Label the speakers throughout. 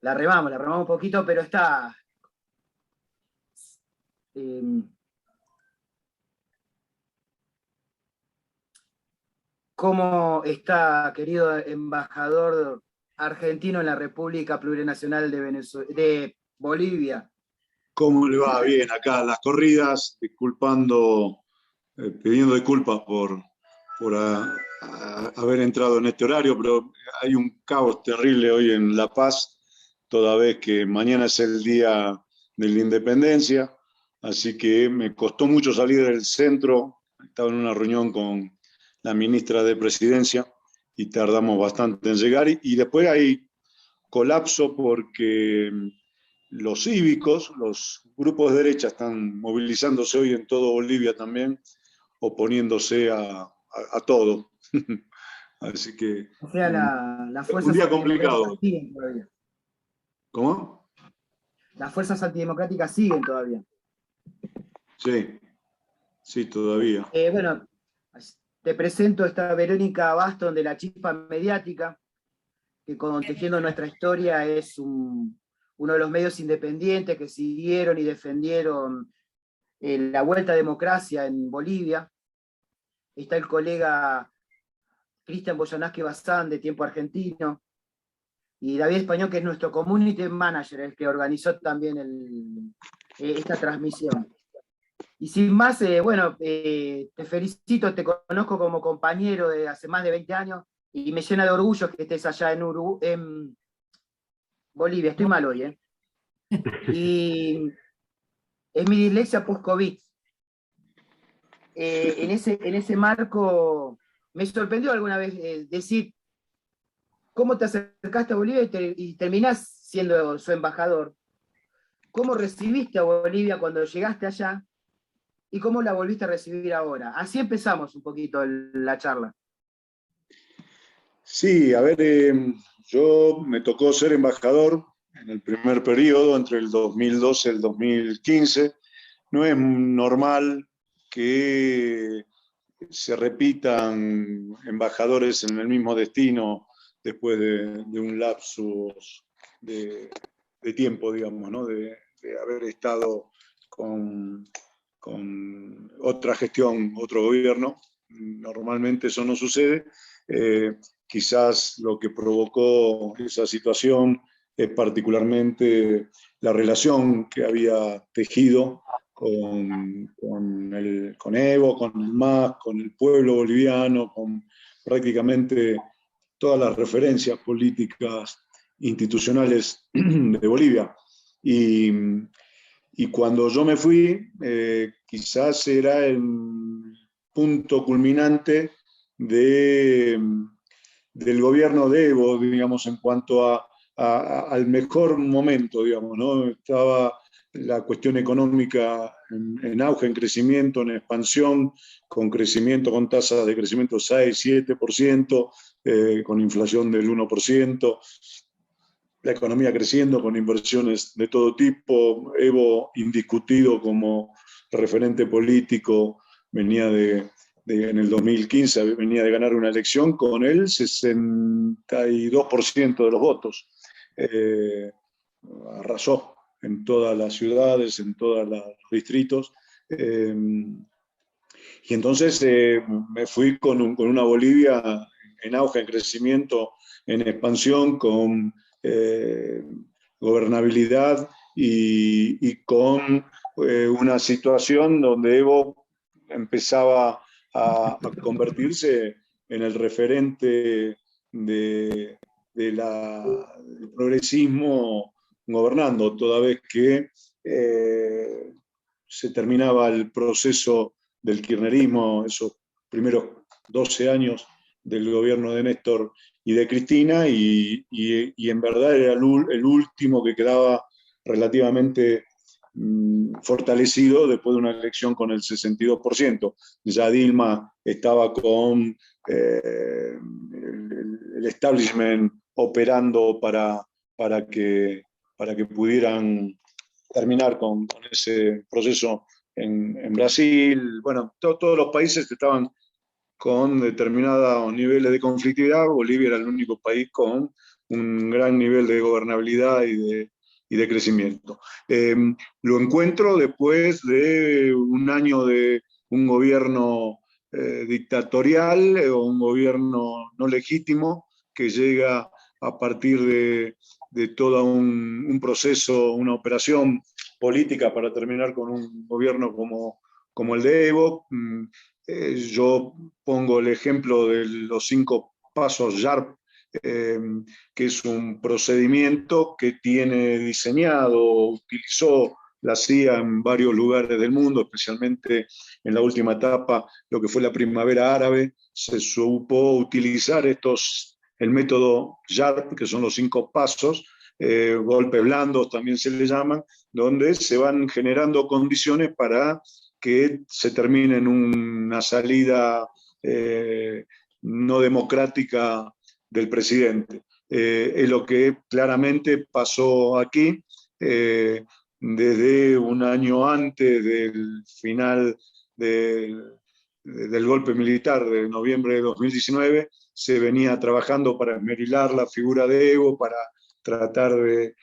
Speaker 1: la remamos un poquito, pero está... eh, ¿Cómo está, querido embajador argentino en la República Plurinacional de Bolivia?
Speaker 2: ¿Cómo le va? Bien, acá las corridas, disculpando, pidiendo disculpas por haber entrado en este horario, pero hay un caos terrible hoy en La Paz, toda vez que mañana es el día de la independencia, así que me costó mucho salir del centro, estaba en una reunión con la ministra de Presidencia y tardamos bastante en llegar, y después hay colapso porque los cívicos, los grupos de derecha están movilizándose hoy en todo Bolivia también, oponiéndose a todo. Así que
Speaker 1: O sea, las
Speaker 2: un
Speaker 1: fuerzas
Speaker 2: día
Speaker 1: antidemocráticas
Speaker 2: complicado.
Speaker 1: siguen todavía.
Speaker 2: ¿Cómo?
Speaker 1: Las fuerzas antidemocráticas siguen todavía.
Speaker 2: Sí, sí, todavía.
Speaker 1: Bueno, te presento esta Verónica Baston de la Chispa Mediática, que con Tejiendo Nuestra Historia es uno de los medios independientes que siguieron y defendieron la vuelta a democracia en Bolivia. Está el colega Cristian Boyanaski Bazán, de Tiempo Argentino, y David Español, que es nuestro community manager, el que organizó también esta transmisión. Y sin más, bueno, te felicito, te conozco como compañero de hace más de 20 años, y me llena de orgullo que estés allá en Bolivia. Estoy mal hoy, ¿eh? Y es mi dislexia post-COVID. En ese marco, me sorprendió alguna vez decir cómo te acercaste a Bolivia y terminás siendo su embajador. ¿Cómo recibiste a Bolivia cuando llegaste allá y cómo la volviste a recibir ahora? Así empezamos un poquito la charla.
Speaker 2: Sí, a ver, yo me tocó ser embajador en el primer periodo, entre el 2012 y el 2015. No es normal que se repitan embajadores en el mismo destino después de un lapsus de, de tiempo, digamos, ¿no? De haber estado con otra gestión, otro gobierno. Normalmente eso no sucede. Quizás lo que provocó esa situación es particularmente la relación que había tejido con Evo, con el MAS, con el pueblo boliviano, con prácticamente todas las referencias políticas institucionales de Bolivia. Y, y cuando yo me fui, quizás era el punto culminante de, del gobierno de Evo, digamos, en cuanto al mejor momento, digamos, ¿no? Estaba la cuestión económica en auge, en crecimiento, en expansión, con crecimiento, con tasas de crecimiento 6-7%, con inflación del 1%, la economía creciendo con inversiones de todo tipo, Evo indiscutido como referente político, venía en el 2015 venía de ganar una elección con el 62% de los votos. Arrasó en todas las ciudades, en todos los distritos. Y entonces me fui con una Bolivia en auge, en crecimiento, en expansión, con gobernabilidad y con una situación donde Evo empezaba a convertirse en el referente del progresismo gobernando, toda vez que se terminaba el proceso del kirchnerismo, esos primeros 12 años del gobierno de Néstor y de Cristina, y en verdad era el último que quedaba relativamente fortalecido después de una elección con el 62%. Ya Dilma estaba con el establishment operando para que pudieran terminar con ese proceso en Brasil. Bueno, todos los países estaban con determinados niveles de conflictividad. Bolivia era el único país con un gran nivel de gobernabilidad y de crecimiento. Lo encuentro después de un año de un gobierno dictatorial o un gobierno no legítimo que llega a partir de todo un proceso, una operación política para terminar con un gobierno como el de Evo. Yo pongo el ejemplo de los 5 pasos YARP, que es un procedimiento que tiene diseñado, utilizó la CIA en varios lugares del mundo, especialmente en la última etapa, lo que fue la primavera árabe, se supo utilizar el método YARP, que son los 5 pasos, golpes blandos también se le llaman, donde se van generando condiciones para que se termine en una salida no democrática del presidente. Es lo que claramente pasó aquí. Desde un año antes del final del golpe militar de noviembre de 2019, se venía trabajando para esmerilar la figura de Evo, para tratar de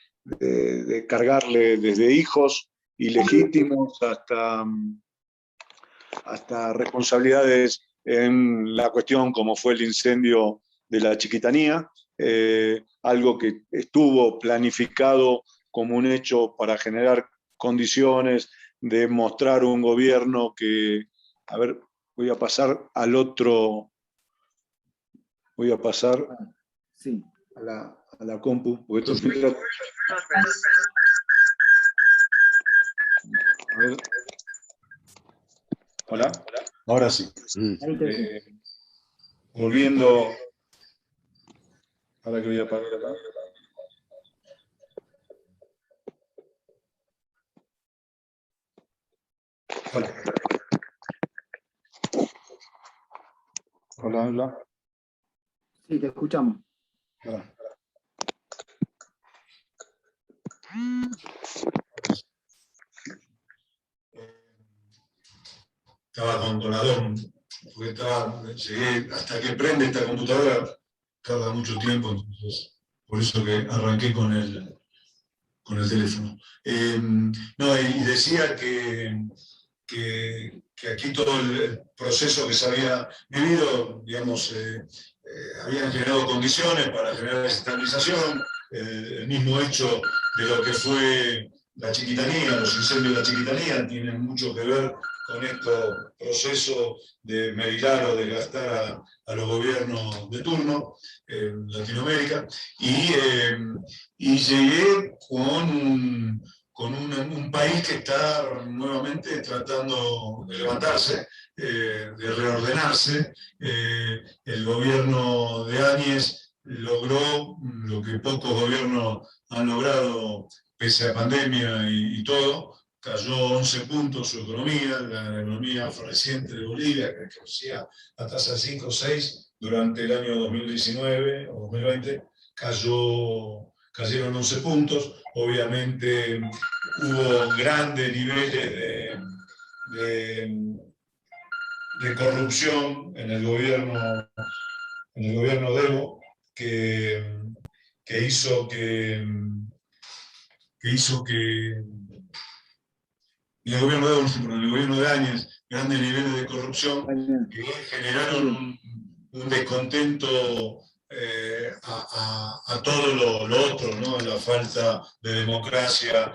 Speaker 2: cargarle desde hijos ilegítimos hasta responsabilidades en la cuestión como fue el incendio de la Chiquitanía, algo que estuvo planificado como un hecho para generar condiciones de mostrar un gobierno que, a ver, voy a pasar al otro, voy a pasar
Speaker 1: sí.
Speaker 2: a la compu, porque esto es... A ver. Hola, ahora sí. Volviendo, ahora que voy a parar acá. Hola. Hola, hola.
Speaker 1: Sí, te escuchamos.
Speaker 2: Hola. Estaba con Adón, porque llegué hasta que prende esta computadora, tarda mucho tiempo, entonces por eso que arranqué con el teléfono. No, y decía que aquí todo el proceso que se había vivido, digamos, habían generado condiciones para generar desestabilización, el mismo hecho de lo que fue la Chiquitanía, los incendios de la Chiquitanía, tienen mucho que ver con estos procesos de mediar o desgastar a los gobiernos de turno en Latinoamérica, y llegué con un país que está nuevamente tratando de levantarse, de reordenarse. El gobierno de Áñez logró lo que pocos gobiernos han logrado pese a pandemia y todo. Cayó 11 puntos su economía, la economía floreciente de Bolivia, que crecía a tasa de 5 o 6 durante el año 2019 o 2020, cayeron 11 puntos. Obviamente hubo grandes niveles de corrupción en el gobierno de Evo, que hizo que en el gobierno de Evo, en el gobierno de Áñez, grandes niveles de corrupción que generaron un descontento a todo lo otro, ¿no? La falta de democracia,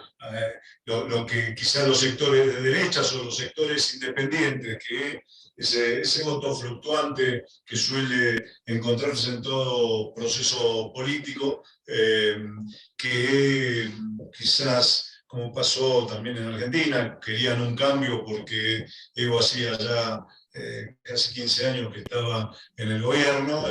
Speaker 2: lo que quizás los sectores de derechas o los sectores independientes, que ese voto fluctuante que suele encontrarse en todo proceso político, que quizás, como pasó también en Argentina, querían un cambio porque Evo hacía ya casi 15 años que estaba en el gobierno,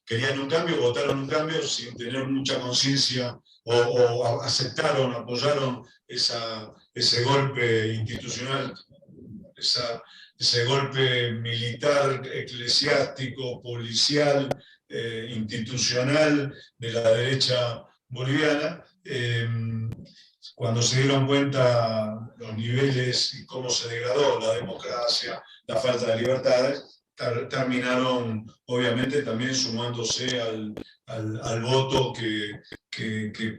Speaker 2: querían un cambio, votaron un cambio sin tener mucha conciencia o aceptaron, apoyaron ese golpe institucional, ese golpe militar, eclesiástico, policial, institucional de la derecha boliviana. Cuando se dieron cuenta los niveles y cómo se degradó la democracia, la falta de libertades,
Speaker 3: terminaron obviamente también sumándose al voto que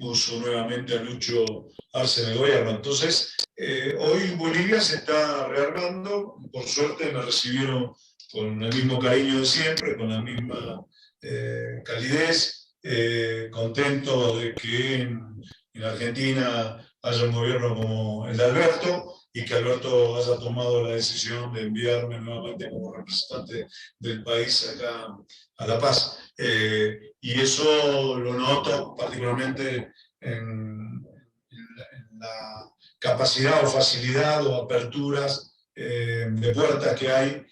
Speaker 3: puso nuevamente a Lucho Arce en el gobierno. Entonces, hoy Bolivia se está rearmando, por suerte me recibieron con el mismo cariño de siempre, con la misma calidez, contento de que en Argentina haya un gobierno como el de Alberto, y que Alberto haya tomado la decisión de enviarme nuevamente como representante del país acá a La Paz. Y eso lo noto particularmente en la capacidad o facilidad o aperturas de puertas que hay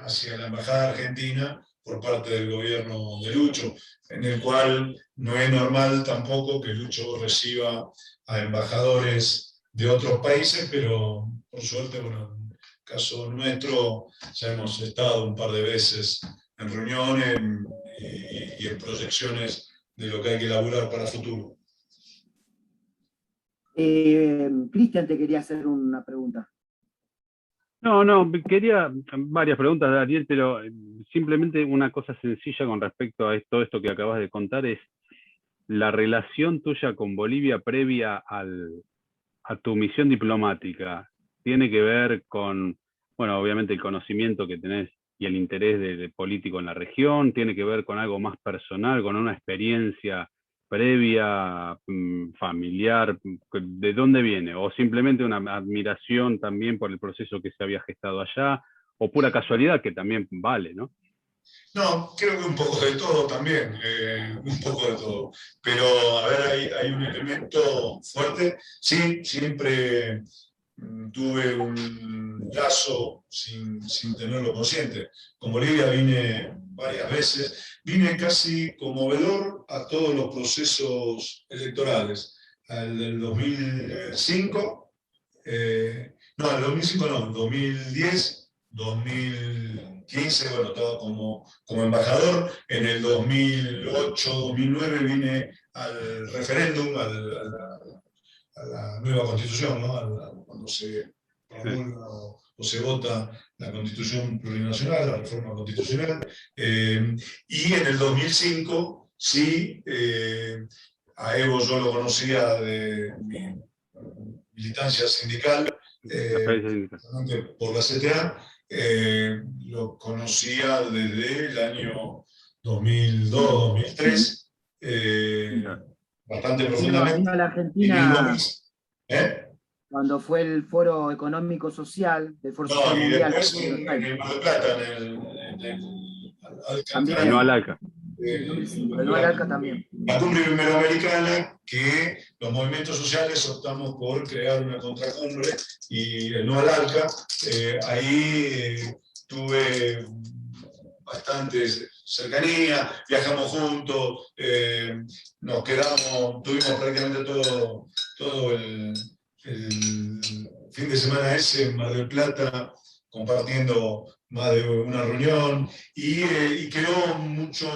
Speaker 3: hacia la Embajada Argentina por parte del gobierno de Lucho, en el cual no es normal tampoco que Lucho reciba a embajadores de otros países, pero por suerte, bueno, en el caso nuestro, ya hemos estado un par de veces en reuniones y en proyecciones de lo que hay que elaborar para el futuro.
Speaker 1: Cristian te quería hacer una pregunta.
Speaker 4: No, quería varias preguntas de Ariel, pero simplemente una cosa sencilla con respecto a todo esto que acabas de contar es la relación tuya con Bolivia previa a tu misión diplomática. Tiene que ver con, bueno, obviamente el conocimiento que tenés y el interés de político en la región, tiene que ver con algo más personal, con una experiencia previa, familiar, ¿de dónde viene? ¿O simplemente una admiración también por el proceso que se había gestado allá? ¿O pura casualidad, que también vale, ¿no?
Speaker 3: No, creo que un poco de todo también, un poco de todo. Pero, a ver, hay un elemento fuerte. Sí, siempre tuve un lazo sin tenerlo consciente. Con Bolivia vine varias veces, vine casi como vedor a todos los procesos electorales. Al del 2005, no, el 2005 no, el 2010, 2015, bueno, estaba como embajador. En el 2008, 2009 vine al referéndum, a la nueva constitución, ¿no? Cuando se promulga o se vota la constitución plurinacional, la reforma constitucional. Y en el 2005, sí, a Evo yo lo conocía de mi militancia sindical, por la CTA, lo conocía desde el año 2002-2003, bastante profundamente.
Speaker 1: Vino a la Argentina cuando fue el Foro Económico Social del Foro Social Mundial.
Speaker 3: Después en el Mar del Plata,
Speaker 4: también. No al ALCA.
Speaker 1: No al ALCA también.
Speaker 3: La cumbre iberoamericana, que los movimientos sociales optamos por crear una contracumbre, y el no al ALCA, ahí tuve bastante cercanía, viajamos juntos, nos quedamos, tuvimos prácticamente todo el fin de semana ese en Mar del Plata, compartiendo más de una reunión, y creó mucha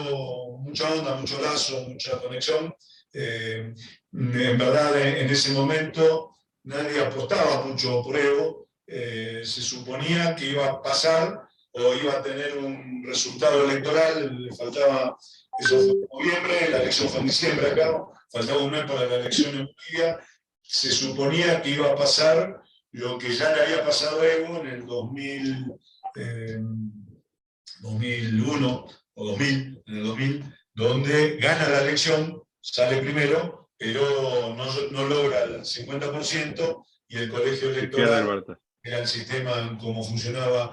Speaker 3: onda, mucho lazo, mucha conexión. En verdad, en ese momento nadie apostaba mucho por Evo, se suponía que iba a pasar o iba a tener un resultado electoral, le faltaba, eso fue en noviembre, la elección fue en diciembre acá, faltaba un mes para la elección en Bolivia. Se suponía que iba a pasar lo que ya le había pasado a Evo en el 2001 o 2000, en el 2000, donde gana la elección, sale primero, pero no logra el 50%, y el colegio electoral, era el sistema como funcionaba,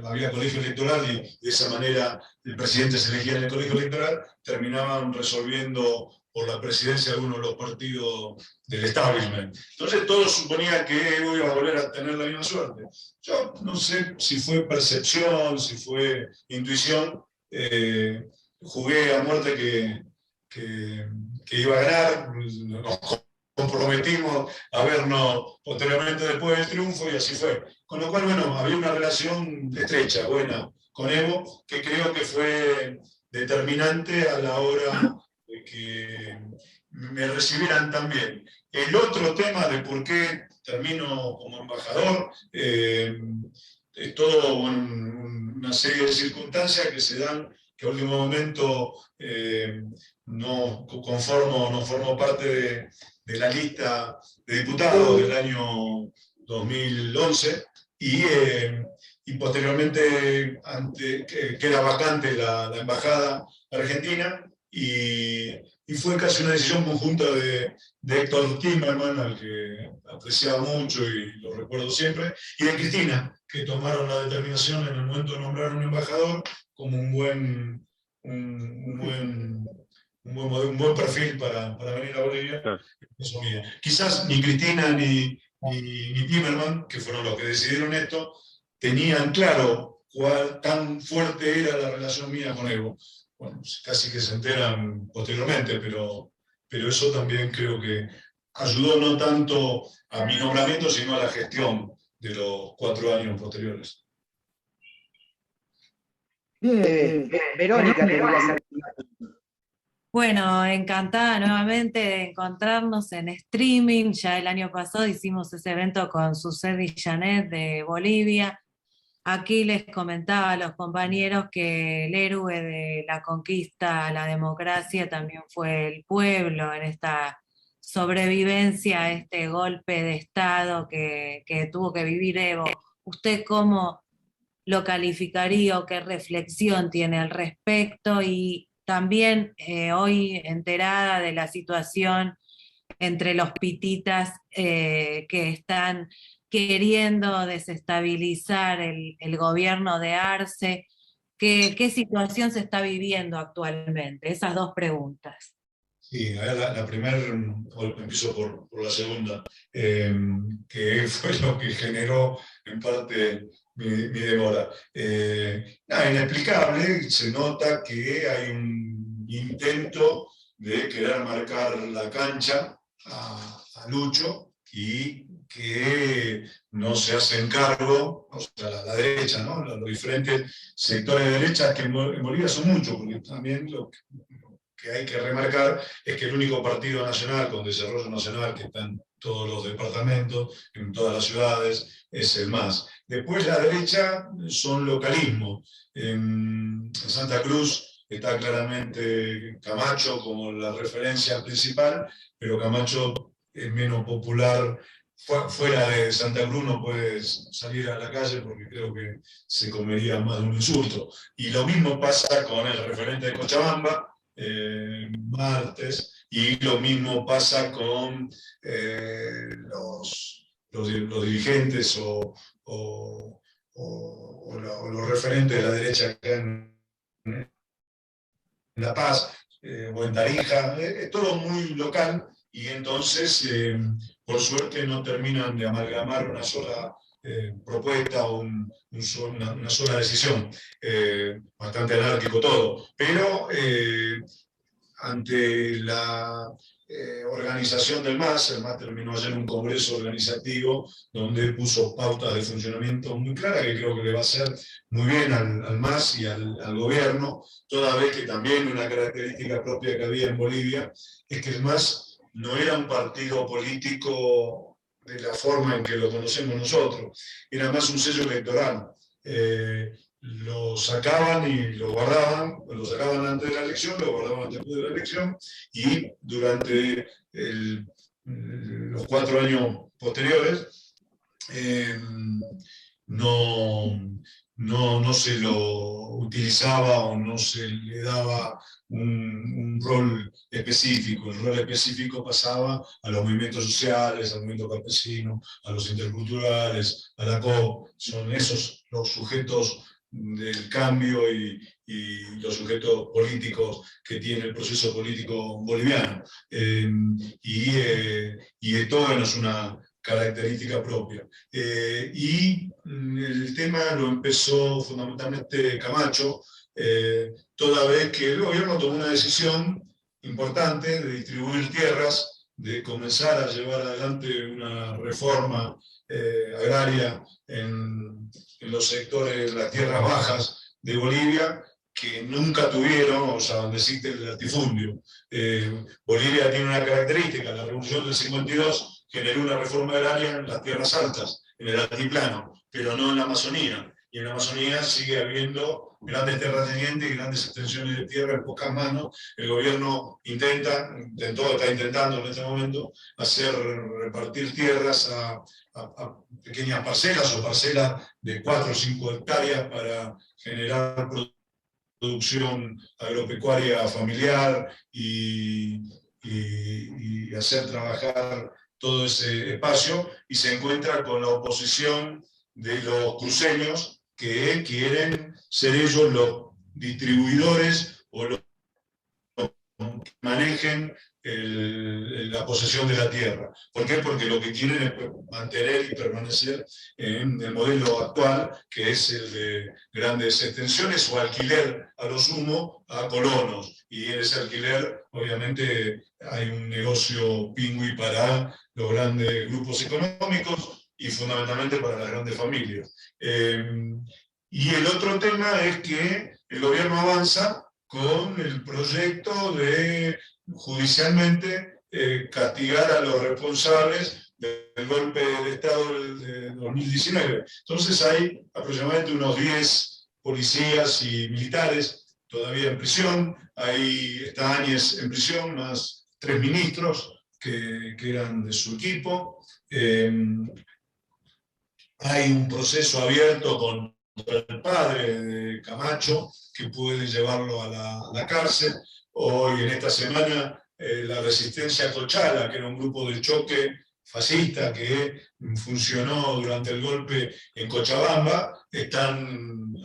Speaker 3: había colegio electoral, y de esa manera el presidente se elegía en el colegio electoral, terminaban resolviendo por la presidencia de uno de los partidos del establishment. Entonces todos suponían que Evo iba a volver a tener la misma suerte. Yo no sé si fue percepción, si fue intuición, jugué a muerte que iba a ganar, nos comprometimos a vernos posteriormente después del triunfo, y así fue. Con lo cual, bueno, había una relación estrecha, buena, con Evo, que creo que fue determinante a la hora de que me recibieran también. El otro tema de por qué termino como embajador, es todo una serie de circunstancias que se dan, que a último momento no formo parte de la lista de diputados del año 2011 y posteriormente queda vacante la embajada argentina y fue casi una decisión conjunta de Héctor Timerman, al que apreciaba mucho y lo recuerdo siempre, y de Cristina, que tomaron la determinación en el momento de nombrar un embajador como un buen perfil para venir a Bolivia.
Speaker 4: Claro.
Speaker 3: Eso mío. Quizás ni Cristina ni Timerman, que fueron los que decidieron esto, tenían claro tan fuerte era la relación mía con Evo. Bueno, casi que se enteran posteriormente, pero eso también creo que ayudó no tanto a mi nombramiento, sino a la gestión de los 4 años posteriores.
Speaker 1: Bien, Verónica, quería hacer.
Speaker 5: Bueno, encantada nuevamente de encontrarnos en streaming. Ya el año pasado hicimos ese evento con Susedi Janet de Bolivia. Aquí les comentaba a los compañeros que el héroe de la conquista a la democracia también fue el pueblo en esta sobrevivencia a este golpe de Estado que tuvo que vivir Evo. ¿Usted cómo lo calificaría o qué reflexión tiene al respecto? Y también hoy enterada de la situación entre los pititas que están queriendo desestabilizar el gobierno de Arce. ¿Qué situación se está viviendo actualmente? Esas dos preguntas.
Speaker 3: Sí, la primera, empiezo por la segunda, que fue lo que generó en parte mi demora. Inexplicable, se nota que hay un intento de querer marcar la cancha a Lucho y que no se hacen cargo, o sea, la derecha, ¿no? Los diferentes sectores de derecha, que en Bolivia son muchos, porque también lo que hay que remarcar es que el único partido nacional con desarrollo nacional que está en todos los departamentos, en todas las ciudades, es el MAS. Después la derecha son localismos. En Santa Cruz está claramente Camacho como la referencia principal, pero Camacho es menos popular. Fuera de Santa Cruz no puedes salir a la calle porque creo que se comería más de un insulto. Y lo mismo pasa con el referente de Cochabamba, Martes, y lo mismo pasa con los dirigentes o los referentes de la derecha acá en La Paz o en Tarija, es todo muy local. Y entonces, por suerte, no terminan de amalgamar una sola propuesta o una sola decisión. Bastante anárquico todo. Pero ante la organización del MAS, el MAS terminó ayer en un congreso organizativo donde puso pautas de funcionamiento muy claras que creo que le va a hacer muy bien al MAS y al gobierno, toda vez que también una característica propia que había en Bolivia es que el MAS no era un partido político de la forma en que lo conocemos nosotros, era más un sello electoral. Lo sacaban y lo guardaban, lo sacaban antes de la elección, lo guardaban después de la elección, y durante los 4 años posteriores no se lo utilizaba o no se le daba un rol específico. El rol específico pasaba a los movimientos sociales, al movimiento campesino, a los interculturales, a la COP. Son esos los sujetos del cambio y los sujetos políticos que tiene el proceso político boliviano. Y esto no es una característica propia. Y el tema lo empezó fundamentalmente Camacho, toda vez que el gobierno tomó una decisión importante de distribuir tierras, de comenzar a llevar adelante una reforma agraria en los sectores de las tierras bajas de Bolivia, que nunca tuvieron, o sea, donde existe el latifundio. Bolivia tiene una característica: la revolución del 52 generó una reforma agraria en las tierras altas, en el altiplano, pero no en la Amazonía. Y en la Amazonía sigue habiendo grandes terratenientes y grandes extensiones de tierra en pocas manos. El gobierno está intentando en este momento repartir tierras a pequeñas parcelas o parcelas de 4 o 5 hectáreas para generar producción agropecuaria familiar y hacer trabajar todo ese espacio, y se encuentra con la oposición de los cruceños que quieren ser ellos los distribuidores o los que manejen la posesión de la tierra. ¿Por qué? Porque lo que quieren es mantener y permanecer en el modelo actual, que es el de grandes extensiones o alquiler a lo sumo a colonos. Y en ese alquiler, obviamente, hay un negocio pingüi para los grandes grupos económicos y fundamentalmente para las grandes familias. Y el otro tema es que el gobierno avanza con el proyecto de judicialmente castigar a los responsables del golpe de Estado de 2019. Entonces hay aproximadamente unos 10 policías y militares todavía en prisión, está Áñez en prisión, más 3 ministros que eran de su equipo. Hay un proceso abierto contra el padre de Camacho, que puede llevarlo a la cárcel. Hoy, en esta semana, la Resistencia Cochala, que era un grupo de choque fascista que funcionó durante el golpe en Cochabamba,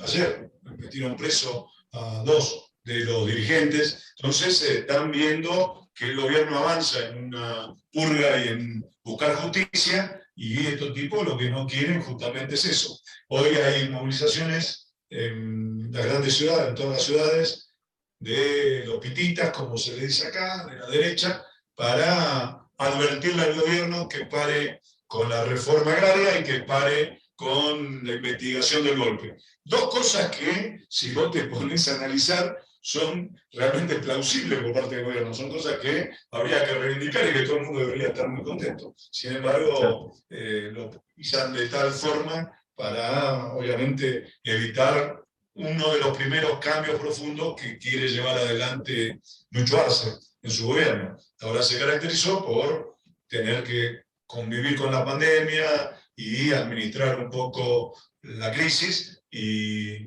Speaker 3: ayer metieron preso a 2 de los dirigentes. Entonces están viendo que el gobierno avanza en una purga y en buscar justicia, y estos tipos lo que no quieren justamente es eso. Hoy hay movilizaciones en las grandes ciudades, en todas las ciudades, de los pititas, como se le dice acá, de la derecha, para advertirle al gobierno que pare con la reforma agraria y que pare con la investigación del golpe. 2 cosas que, si vos te pones a analizar, son realmente plausibles por parte del gobierno, son cosas que habría que reivindicar y que todo el mundo debería estar muy contento. Sin embargo, lo utilizan de tal forma para, obviamente, evitar uno de los primeros cambios profundos que quiere llevar adelante Lucho Arce en su gobierno. Ahora se caracterizó por tener que convivir con la pandemia y administrar un poco la crisis, y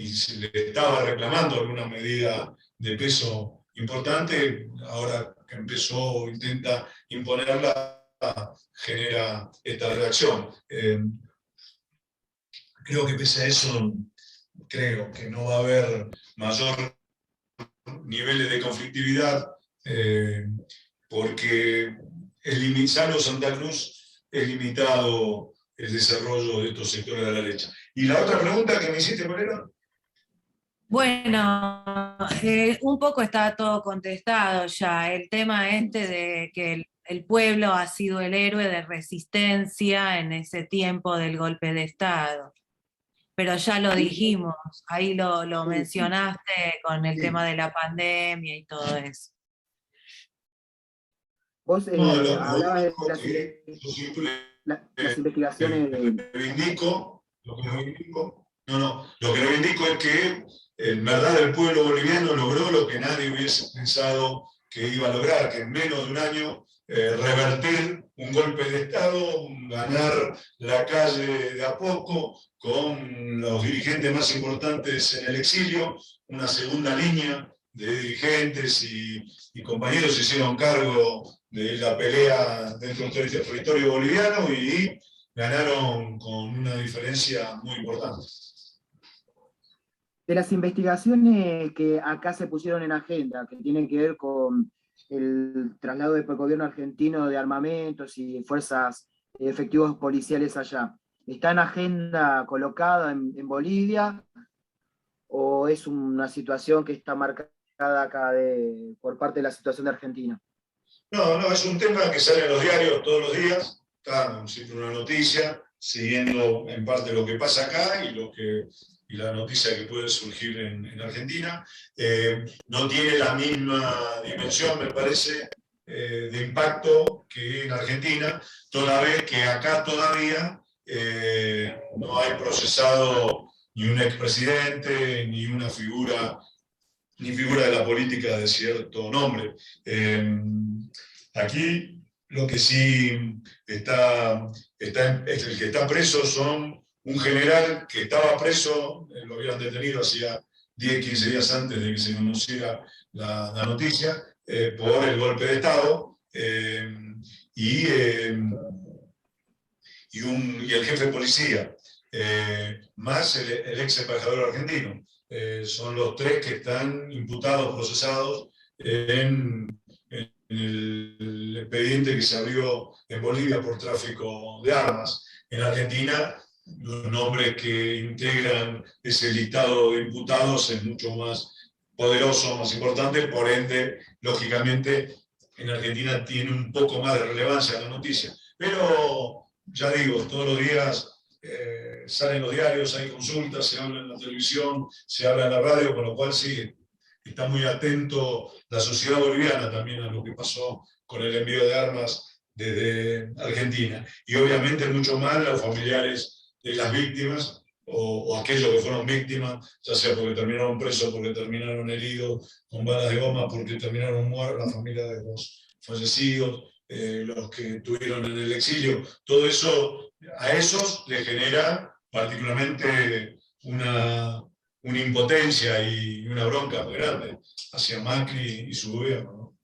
Speaker 3: se le estaba reclamando alguna medida de peso importante. Ahora que intenta imponerla, genera esta reacción. Creo que pese a eso, creo que no va a haber mayor niveles de conflictividad, porque Salvo Santa Cruz es limitado el desarrollo de estos sectores de la derecha. Y la otra pregunta que me hiciste, ¿cuál era?
Speaker 5: Bueno, un poco está todo contestado ya. El tema de que el pueblo ha sido el héroe de resistencia en ese tiempo del golpe de Estado. Pero ya lo dijimos, ahí lo mencionaste con el tema de la pandemia y todo eso.
Speaker 1: Vos hablabas de las investigaciones.
Speaker 3: Lo que reivindico es que en verdad el pueblo boliviano logró lo que nadie hubiese pensado que iba a lograr, que en menos de un año revertir un golpe de Estado, ganar la calle de a poco, con los dirigentes más importantes en el exilio, una segunda línea de dirigentes y compañeros se hicieron cargo de la pelea dentro del territorio boliviano y ganaron con una diferencia muy importante.
Speaker 1: De las investigaciones que acá se pusieron en agenda, que tienen que ver con el traslado del gobierno argentino de armamentos y fuerzas efectivos policiales allá, ¿está en agenda colocada en Bolivia o es una situación que está marcada acá por parte de la situación de Argentina?
Speaker 3: No, es un tema que sale en los diarios todos los días, está siempre una noticia, siguiendo en parte lo que pasa acá y la noticia que puede surgir en Argentina. No tiene la misma dimensión, me parece, de impacto que en Argentina, toda vez que acá todavía no hay procesado ni un expresidente, ni figura de la política de cierto nombre. Aquí lo que sí está el que está preso son un general que estaba preso, lo habían detenido hacía 10, 15 días antes de que se conociera la noticia, por el golpe de Estado, y el jefe de policía, más el ex embajador argentino. Son los tres que están imputados, procesados en el expediente que se abrió en Bolivia por tráfico de armas. En Argentina, los nombres que integran ese listado de imputados es mucho más poderoso, más importante, por ende, lógicamente, en Argentina tiene un poco más de relevancia la noticia. Pero, ya digo, todos los días salen los diarios, hay consultas, se habla en la televisión, se habla en la radio, con lo cual sí, está muy atento la sociedad boliviana también a lo que pasó con el envío de armas desde Argentina. Y obviamente mucho más los familiares de las víctimas o aquellos que fueron víctimas, ya sea porque terminaron presos, porque terminaron heridos con balas de goma, porque terminaron muertos, la familia de los fallecidos, los que estuvieron en el exilio. Todo eso, a esos les genera particularmente una impotencia y una bronca muy grande hacia Macri y su gobierno, ¿no?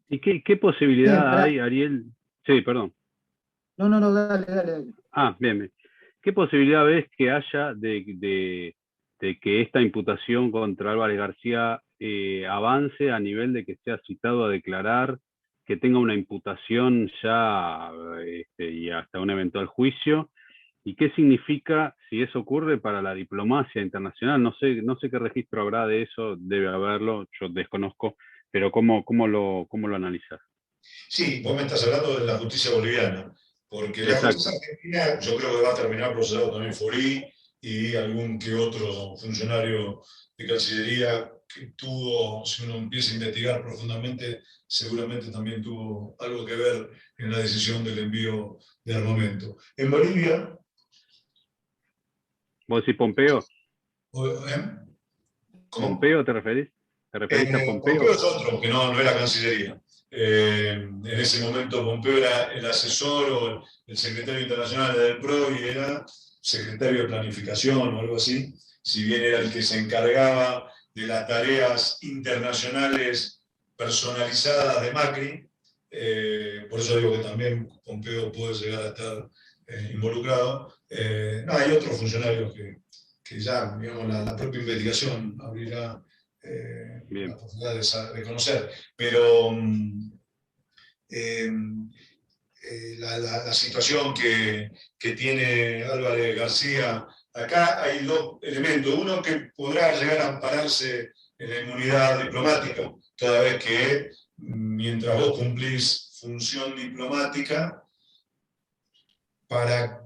Speaker 4: ¿Y qué posibilidad hay, Ariel? Sí, perdón.
Speaker 1: No, dale.
Speaker 4: Bien. ¿Qué posibilidad ves que haya de que esta imputación contra Álvarez García avance a nivel de que sea citado a declarar, que tenga una imputación ya y hasta un eventual juicio? ¿Y qué significa, si eso ocurre, para la diplomacia internacional? No sé qué registro habrá de eso, debe haberlo, yo desconozco, pero ¿cómo lo analizas?
Speaker 3: Sí, vos me estás hablando de la justicia boliviana, porque la
Speaker 4: Exacto.
Speaker 3: justicia argentina yo creo que va a terminar procesado también Forí y algún que otro funcionario de Cancillería que tuvo, si uno empieza a investigar profundamente, seguramente también tuvo algo que ver en la decisión del envío de armamento. En Bolivia...
Speaker 4: ¿Vos decís Pompeo?
Speaker 3: ¿Cómo?
Speaker 4: ¿Pompeo te referís? ¿Te referís a Pompeo?
Speaker 3: Pompeo es otro, que no era Cancillería. En ese momento Pompeo era el asesor o el secretario internacional del PRO y era secretario de planificación o algo así, si bien era el que se encargaba de las tareas internacionales personalizadas de Macri. Por eso digo que también Pompeo puede llegar a estar involucrado. Hay otros funcionarios que ya, digamos, la propia investigación abrirá la posibilidad de conocer. Pero la situación que tiene Álvarez García, acá hay dos elementos. Uno, que podrá llegar a ampararse en la inmunidad diplomática, toda vez que mientras vos cumplís función diplomática, para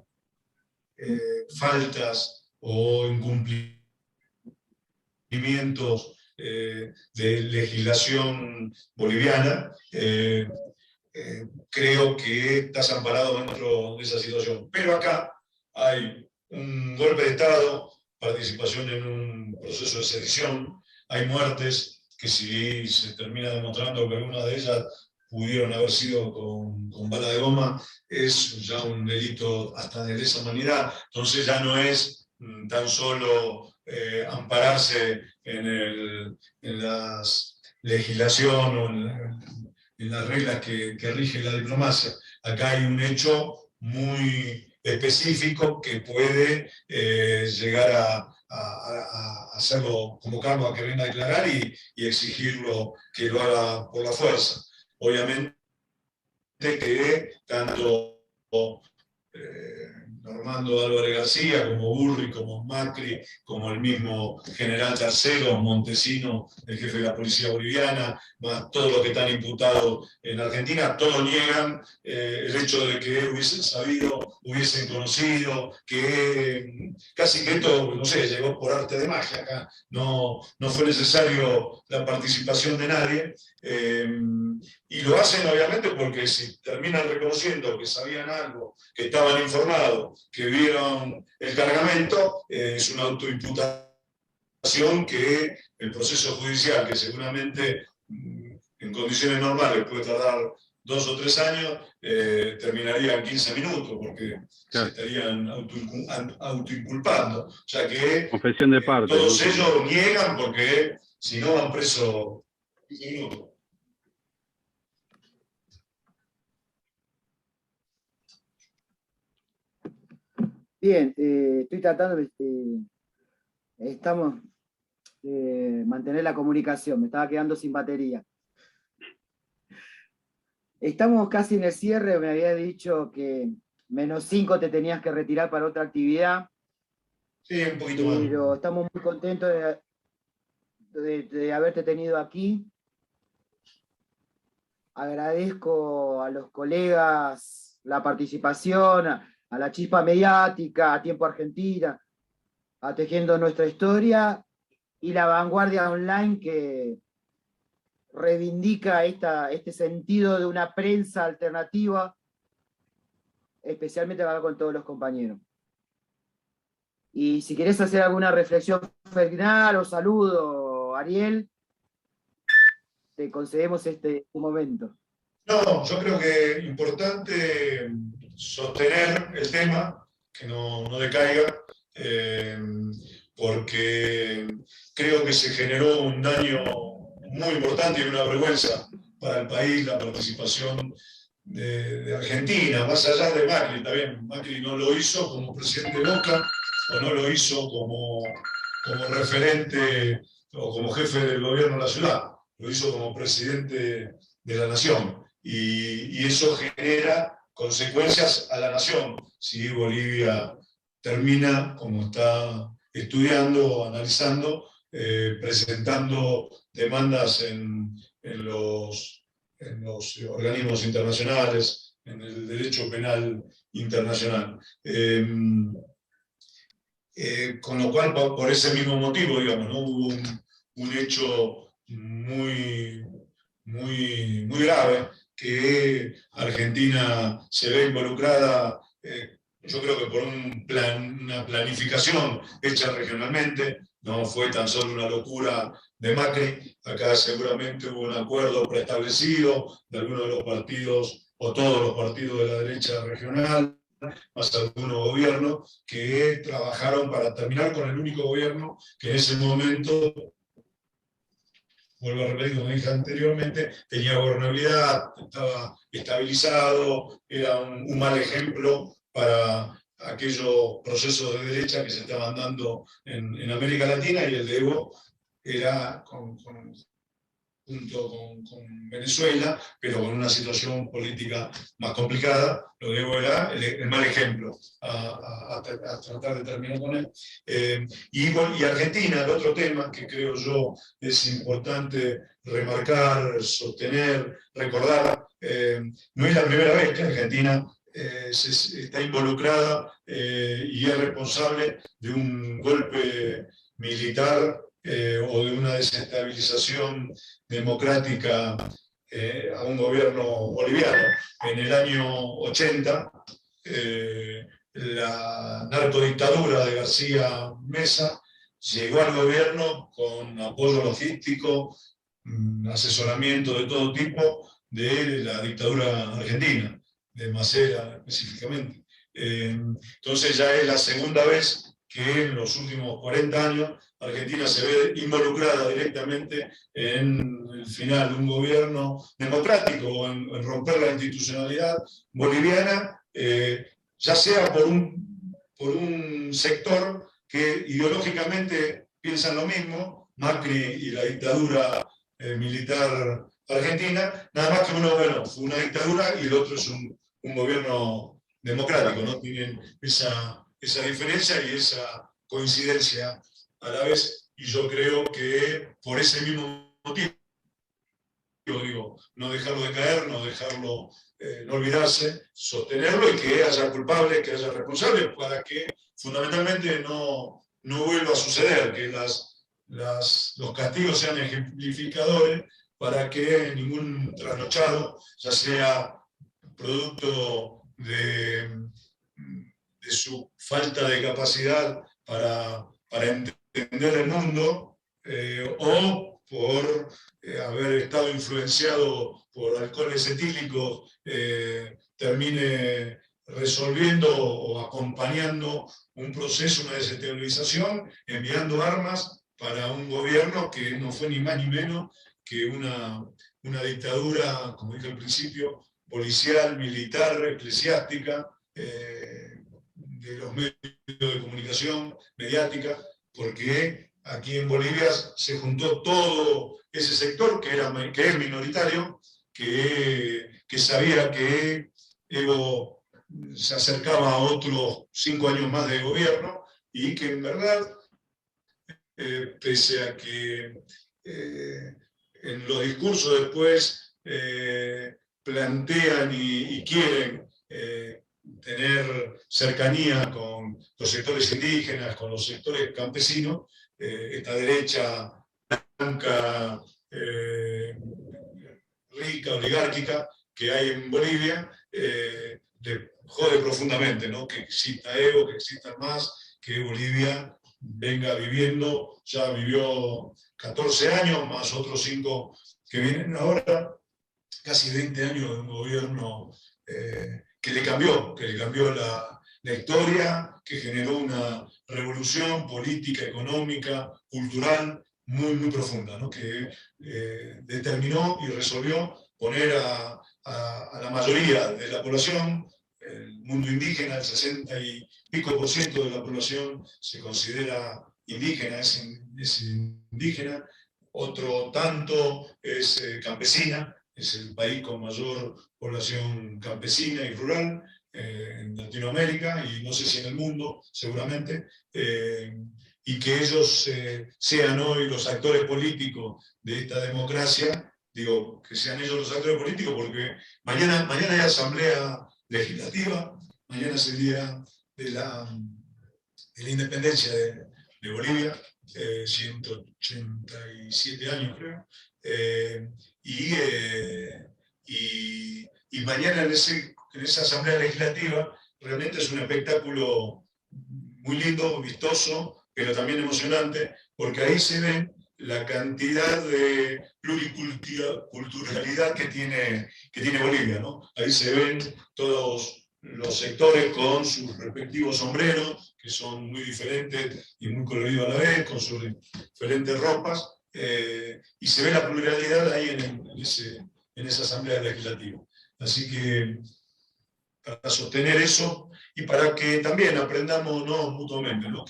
Speaker 3: faltas o incumplimientos de legislación boliviana, creo que estás amparado dentro de esa situación. Pero acá hay un golpe de Estado, participación en un proceso de sedición, hay muertes que, si se termina demostrando que alguna de ellas pudieron haber sido con bala de goma, es ya un delito hasta de lesa humanidad. Entonces ya no es tan solo ampararse en la legislación o en las reglas que rige la diplomacia. Acá hay un hecho muy específico que puede llegar a hacerlo, convocarlo a que venga a declarar y exigirlo que lo haga por la fuerza. Obviamente que tanto Normando Álvarez García, como Burri, como Macri, como el mismo general Tercero, Montesino, el jefe de la policía boliviana, más todos los que están imputados en Argentina, todos niegan el hecho de que hubiesen sabido, hubiesen conocido, que casi que esto, no sé, llegó por arte de magia acá, no fue necesario la participación de nadie. Y lo hacen obviamente porque si terminan reconociendo que sabían algo, que estaban informados, que vieron el cargamento, es una autoimputación que el proceso judicial, que seguramente en condiciones normales puede tardar 2 o 3 años, terminaría en 15 minutos, porque se estarían autoinculpando. O sea que
Speaker 4: confesión de parte,
Speaker 3: todos ellos niegan porque si no van presos 15 minutos.
Speaker 1: Bien, estoy tratando de mantener la comunicación, me estaba quedando sin batería. Estamos casi en el cierre, me había dicho que -5 te tenías que retirar para otra actividad.
Speaker 3: Sí, un poquito más.
Speaker 1: Pero estamos muy contentos de haberte tenido aquí. Agradezco a los colegas la participación, a la Chispa Mediática, a Tiempo Argentina, a Tejiendo Nuestra Historia, y La Vanguardia Online, que reivindica este sentido de una prensa alternativa, especialmente acá con todos los compañeros. Y si querés hacer alguna reflexión final o saludo, Ariel, te concedemos este momento.
Speaker 3: No, yo creo que es importante sostener el tema, que no decaiga, porque creo que se generó un daño muy importante y una vergüenza para el país la participación de Argentina, más allá de Macri. Está bien, Macri no lo hizo como presidente de Boca, o no lo hizo como referente o como jefe del gobierno de la ciudad, lo hizo como presidente de la nación. Y eso genera consecuencias a la nación. Si Bolivia termina, como está estudiando, analizando, presentando demandas en los organismos internacionales, en el derecho penal internacional. Con lo cual, por ese mismo motivo, digamos, ¿no? Hubo un hecho muy grave, que Argentina se ve involucrada, yo creo que por una planificación hecha regionalmente. No fue tan solo una locura de Macri. Acá seguramente hubo un acuerdo preestablecido de algunos de los partidos, o todos los partidos de la derecha regional, más algunos gobiernos, que trabajaron para terminar con el único gobierno que en ese momento, vuelvo a repetir, como dije anteriormente, tenía gobernabilidad, estaba estabilizado, era un mal ejemplo para aquellos procesos de derecha que se estaban dando en América Latina, y el de Evo era junto con Venezuela, pero con una situación política más complicada. Lo de Evo era el mal ejemplo a tratar de terminar con él. Y Argentina, el otro tema que creo yo es importante remarcar, sostener, recordar, no es la primera vez que Argentina está involucrada y es responsable de un golpe militar o de una desestabilización democrática a un gobierno boliviano. En el año 80, la narcodictadura de García Mesa llegó al gobierno con apoyo logístico, asesoramiento de todo tipo de la dictadura argentina, de Macera específicamente. Entonces ya es la segunda vez que en los últimos 40 años Argentina se ve involucrada directamente en el final de un gobierno democrático, en romper la institucionalidad boliviana, ya sea por un sector que ideológicamente piensan lo mismo, Macri y la dictadura militar argentina, nada más que uno, bueno, fue una dictadura y el otro es un gobierno democrático, ¿no? Tienen esa diferencia y esa coincidencia a la vez, y yo creo que por ese mismo motivo, digo, no dejarlo de caer, no dejarlo, no olvidarse, sostenerlo y que haya culpables, que haya responsables, para que fundamentalmente no vuelva a suceder, que los castigos sean ejemplificadores para que ningún trasnochado, ya sea producto de su falta de capacidad para entender el mundo, o por haber estado influenciado por alcoholes etílicos, termine resolviendo o acompañando un proceso, una desestabilización, enviando armas para un gobierno que no fue ni más ni menos que una dictadura, como dije al principio, policial, militar, eclesiástica, de los medios de comunicación, mediática, porque aquí en Bolivia se juntó todo ese sector que es minoritario, que sabía que Evo se acercaba a otros 5 años más de gobierno y que en verdad, pese a que en los discursos después plantean y quieren tener cercanía con los sectores indígenas, con los sectores campesinos, esta derecha blanca, rica, oligárquica que hay en Bolivia, le jode profundamente, ¿no? Que exista Evo, que exista más, que Bolivia venga viviendo, ya vivió 14 años, más otros 5 que vienen ahora, casi 20 años de un gobierno que le cambió la historia, que generó una revolución política, económica, cultural muy, muy profunda, ¿no? Que determinó y resolvió poner a la mayoría de la población, el mundo indígena, el 60 y pico por ciento de la población se considera indígena, es indígena, otro tanto es campesina, es el país con mayor población campesina y rural en Latinoamérica, y no sé si en el mundo, seguramente, y que ellos sean hoy los actores políticos de esta democracia. Digo, que sean ellos los actores políticos porque mañana hay asamblea legislativa, mañana es el día de la independencia de Bolivia, 187 años creo, y mañana en esa asamblea legislativa realmente es un espectáculo muy lindo, vistoso, pero también emocionante, porque ahí se ven la cantidad de pluriculturalidad que tiene Bolivia, ¿no? Ahí se ven todos los sectores con sus respectivos sombreros, que son muy diferentes y muy coloridos a la vez, con sus diferentes ropas, y se ve la pluralidad ahí en esa asamblea legislativa. Así que para sostener eso y para que también aprendamos, ¿no?, mutuamente, ¿no?,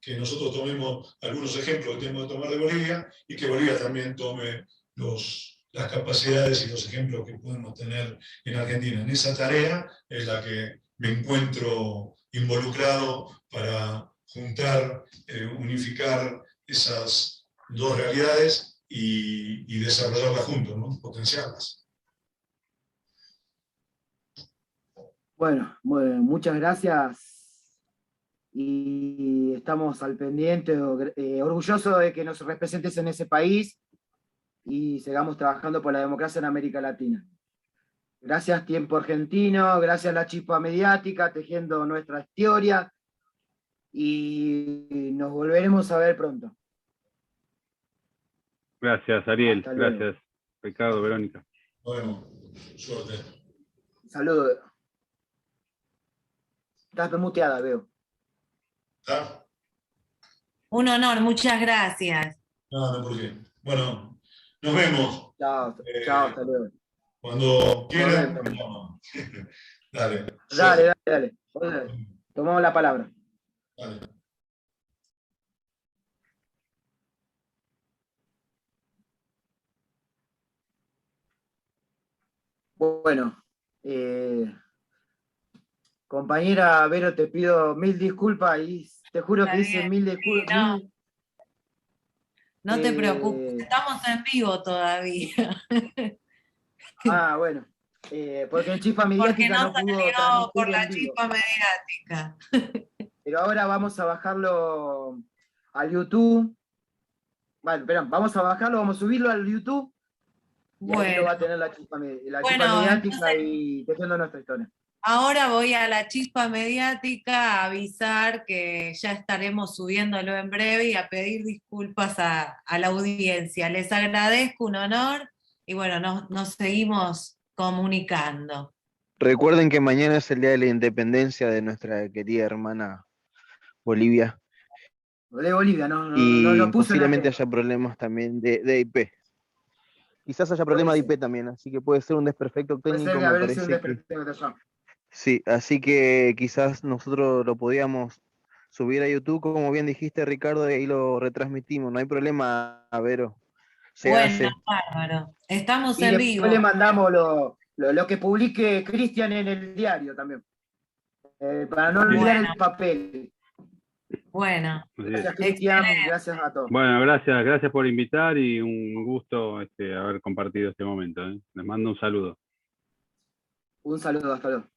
Speaker 3: que nosotros tomemos algunos ejemplos que tenemos que tomar de Bolivia y que Bolivia también tome las capacidades y los ejemplos que podemos tener en Argentina. En esa tarea es la que me encuentro involucrado para juntar, unificar esas dos realidades y desarrollarlas juntos, ¿no?, potenciarlas.
Speaker 1: Bueno, muchas gracias y estamos al pendiente, orgullosos de que nos representes en ese país y sigamos trabajando por la democracia en América Latina. Gracias Tiempo Argentino, gracias La Chispa Mediática, tejiendo nuestra historia, y nos volveremos a ver pronto.
Speaker 4: Gracias, Ariel.
Speaker 1: Hasta luego.
Speaker 4: Gracias, Ricardo, Verónica.
Speaker 3: Bueno, suerte.
Speaker 1: Saludos. Estás muteada, veo.
Speaker 3: ¿Está?
Speaker 5: Un honor, muchas gracias.
Speaker 3: No, ¿por qué? Bueno, nos vemos.
Speaker 1: Chao, chao, hasta luego.
Speaker 3: Cuando quieran, dale.
Speaker 1: Dale. Tomamos la palabra.
Speaker 3: Dale.
Speaker 1: Bueno, Compañera Vero, te pido mil disculpas y te juro
Speaker 5: Está
Speaker 1: que hice
Speaker 5: bien,
Speaker 1: mil
Speaker 5: sí,
Speaker 1: disculpas.
Speaker 5: no te preocupes, estamos en vivo todavía,
Speaker 1: Bueno, porque en Chispa
Speaker 5: porque
Speaker 1: Mediática
Speaker 5: no
Speaker 1: no pudo
Speaker 5: salió por
Speaker 1: transmitir
Speaker 5: la
Speaker 1: en vivo.
Speaker 5: chispa mediática.
Speaker 1: Pero ahora vamos a bajarlo al YouTube. Bueno, perdón, vamos a bajarlo, vamos a subirlo al YouTube y ahí lo
Speaker 5: Bueno,
Speaker 1: va a tener la Chispa
Speaker 5: bueno,
Speaker 1: Mediática
Speaker 5: entonces
Speaker 1: y tejiendo nuestra historia.
Speaker 5: ahora voy a la chispa mediática a avisar que ya estaremos subiéndolo en breve y a pedir disculpas a la audiencia. Les agradezco, un honor y bueno, nos seguimos comunicando.
Speaker 6: Recuerden que mañana es el día de la independencia de nuestra querida hermana Bolivia.
Speaker 1: De Bolivia, no
Speaker 6: Y
Speaker 1: lo puso en la
Speaker 6: posiblemente
Speaker 1: agenda.
Speaker 6: haya problemas también de IP. Quizás haya problemas de IP también, así que puede ser un desperfecto
Speaker 1: Puede ser
Speaker 6: técnico,
Speaker 1: que
Speaker 6: me
Speaker 1: haber sido un
Speaker 6: parece que...
Speaker 1: desperfecto de allá.
Speaker 6: Sí, así que quizás nosotros lo podíamos subir a YouTube, como bien dijiste, Ricardo, y ahí lo retransmitimos. No hay problema, Vero. Se
Speaker 5: Bueno,
Speaker 6: hace.
Speaker 5: bárbaro. Estamos
Speaker 1: Y
Speaker 5: en
Speaker 1: después
Speaker 5: vivo.
Speaker 1: le mandamos lo que publique Cristian en el diario también. Para no olvidar
Speaker 5: Bueno,
Speaker 1: el papel.
Speaker 5: bueno,
Speaker 1: Gracias,
Speaker 5: excelente.
Speaker 1: Cristian. Gracias a todos.
Speaker 4: Bueno, gracias por invitar y un gusto haber compartido este momento. Les mando un saludo.
Speaker 1: Un saludo, hasta luego.